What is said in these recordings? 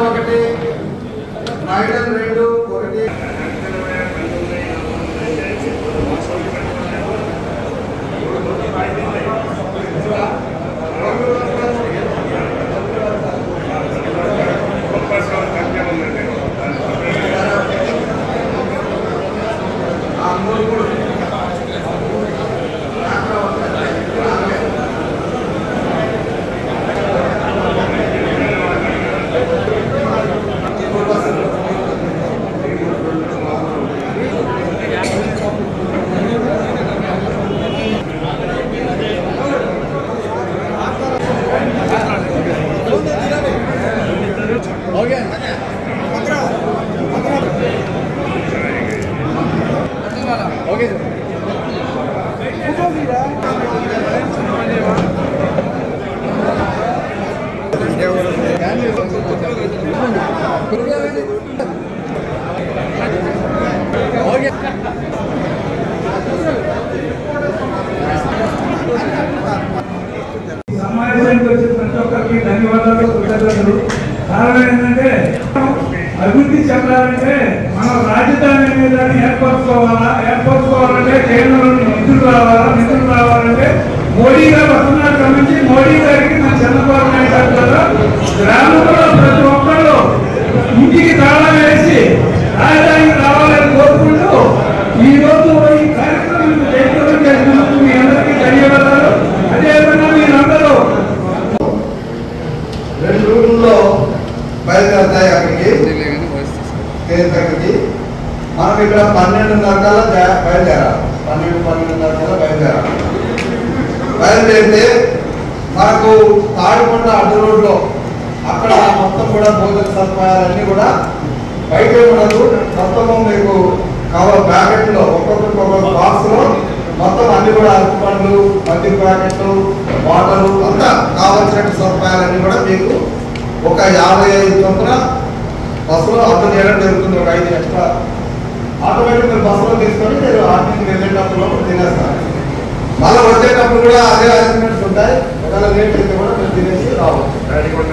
ఒకటి మైడన్ 2 1 ధన్యవాదాలు. కారణం ఏంటంటే అభివృద్ధి చెందాలంటే మనం రాజధాని మీద ఏర్పరచుకోవాలంటే కేంద్రంలో నిధులు రావాలంటే మోడీ గారు వస్తున్నట్టు నుంచి మోడీ గారికి మన చంద్రబాబు నాయుడు గారు ద్వారా గ్రామంలో ప్రతి ఒక్కళ్ళు ఇంటికి తాళం వేసి రాజధానికి రావాలని కోరుకుంటూ ఈ రోజు ఈ కార్యక్రమం జయప్రదం చేసినందుకు మీ అందరికీ ధన్యవాదాలు. అదేవిధంగా మీరందరూ 2 రోజుల్లో బయలుదేరుతాయి అక్కడికి కేంద్రకి. మనం ఇక్కడ 12:30 బయలుదేరాలి. 12:30 బయలుదేరాలి. బయలుదేరితే మనకు తాడికొండ అడ్డు రోడ్లో అక్కడ మొత్తం కూడా భోజన సదుపాయాలన్నీ కూడా బయట ఉండదు. మొత్తము మీకు కవర్ ప్యాకెట్లో ఒక్కొక్కరికి ఒక్కొక్క బాక్స్లో మొత్తం అన్ని కూడా అరటి పండ్లు, మద్ది ప్యాకెట్లు, వాటరు అంతా కావాల్సిన సదుపాయాలన్నీ కూడా మీకు ఒక 55 చొప్పున బస్సులో అర్థం చేయడం జరుగుతుంది. ఒక 5 ఎక్స్ట్రా ఆటోమేటిక్ మీరు బస్సులో తీసుకొని మీరు ఆర్టీకి వెళ్ళేటప్పుడు తినేస్తారు. మళ్ళీ వచ్చేటప్పుడు కూడా అదే అరేంజ్మెంట్స్ ఉంటాయి. ఒకవేళ లేట్ అయితే కూడా మీరు తినేసి రావచ్చు. తాడికొండ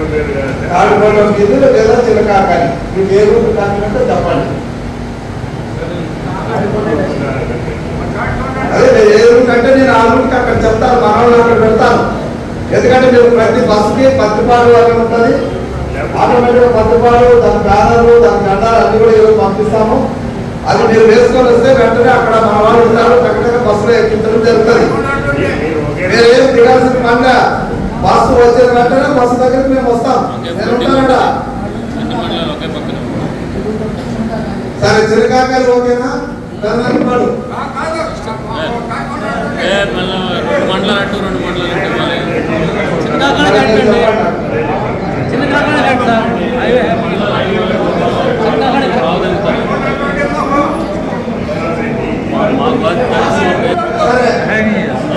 మీద లేదా చిలకాకాని మీకు ఏ రూట్ కాకినంటే చెప్పండి. అదే ఏ రూట్ అంటే నేను ఆ రూట్కి అక్కడ చెప్తాను, మన వాళ్ళు అక్కడ పెడతాను. ఎందుకంటే మీరు ప్రతి బస్సుకి పత్తిపాడు అని ఉంటుంది. ఆటోమేటిక్గా పత్తిపాడు, దాని బ్యానర్లు, దాని జెండాలు అన్ని కూడా ఈరోజు పంపిస్తాము. అది మీరు వేసుకొని వస్తే వెంటనే అక్కడ మన వాళ్ళు ఉంటారు. చక్కగా బస్సులో ఎక్కించడం జరుగుతుంది. మీరు ఏం దిగాల్సిన పనిగా బస్సు వచ్చిన వెంటనే బస్సు దగ్గరికి మేము వస్తాం. నేను ఉంటానంట. సరే చిరకాయలు ఓకేనా? మండలం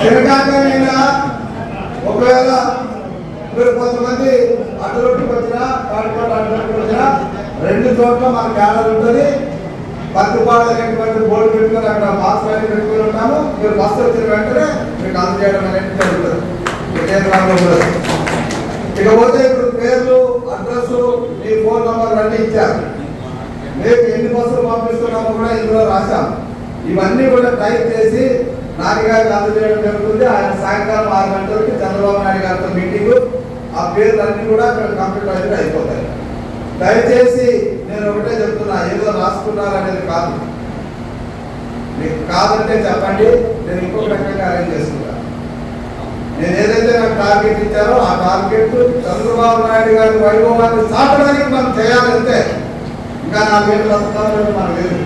చిరకాయలైనా ఒకవేళ మీరు కొంతమంది అడ్డు రోడ్డుకి వచ్చినా తాడిపాడు అడ్డు రోడ్డుకి వచ్చినా 2 చోట్ల మన క్యాడర్ ఉంటుంది. పత్తిపాడు అనేటువంటి బోర్డు పెట్టుకొని అక్కడ బాక్స్ అనేది పెట్టుకుని ఉంటాము. మీరు బస్సు వచ్చిన వెంటనే మీకు అందజేయడం అనేది జరుగుతుంది. ఇకపోతే ఇప్పుడు పేర్లు, అడ్రస్, మీ ఫోన్ నంబర్ అన్నీ ఇచ్చారు. మేము ఎన్ని బస్సులు పంపిస్తున్నామో కూడా ఇందులో రాశాం. ఇవన్నీ కూడా టైప్ చేసి నాన్నగారికి అందజేయడం జరుగుతుంది. ఆయన సాయంకాలం 6 గంటలకి చంద్రబాబు నాయుడు గారితో మీటింగు. ఆ పేర్లు అన్ని కూడా కంప్యూటరైజ్డ్ అయిపోతాయి. దయచేసి నేను ఒకటే చెప్తున్నా, ఏదో రాసుకున్నారు అనేది కాదు. మీకు కాదంటే చెప్పండి, నేను ఇంకొక రకంగా అరేంజ్ చేసుకుంటాను. నేను ఏదైతే నాకు టార్గెట్ ఇచ్చారో ఆ టార్గెట్ చంద్రబాబు నాయుడు గారి వైభవాన్ని చాటడానికి మనం చేయాలంటే ఇంకా 4 ఏళ్ళు బతుకుతామో మనకు లేదు.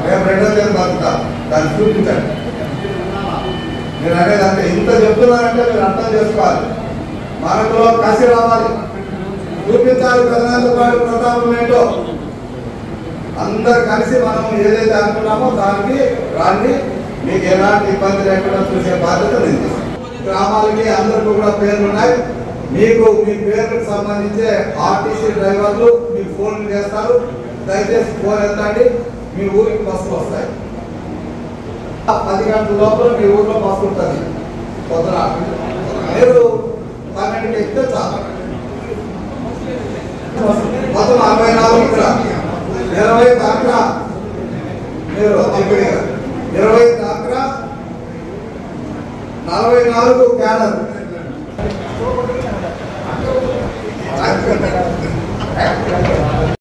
రేపు 2వ తేదీ బతుకుతాం. దాన్ని చూపించండి. నేను అనేది అంటే ఇంత చెప్తున్నానంటే మీరు అర్థం చేసుకోవాలి. మనకు కసి రావాలి, చూపించాలి. ప్రధానమంత్రి ప్రతాపం ఏంటో అందరు కలిసి మనం ఏదైతే అనుకున్నామో దానికి రాండి. మీకు ఎలాంటి ఇబ్బంది లేకుండా చూసే బాధ్యత నేను. గ్రామాలకి అందరికీ కూడా పేర్లు ఉన్నాయి. మీకు మీ పేర్లకు సంబంధించే ఆర్టీసీ డ్రైవర్లు మీకు ఫోన్లు చేస్తారు. దయచేసి ఫోన్ ఎత్తండి. మీ ఊరికి బస్సులు వస్తాయి. 10 గంటల లోపల మీ ఊర్లో బస్సు ఉంటుంది. పొద్దున మీరు 12కి ఎక్కితే చాలు. మొత్తం 44 ఇక్కడ 20 దాకా మీరు ఇక్కడ 20 దాకా 44 క్యాడర్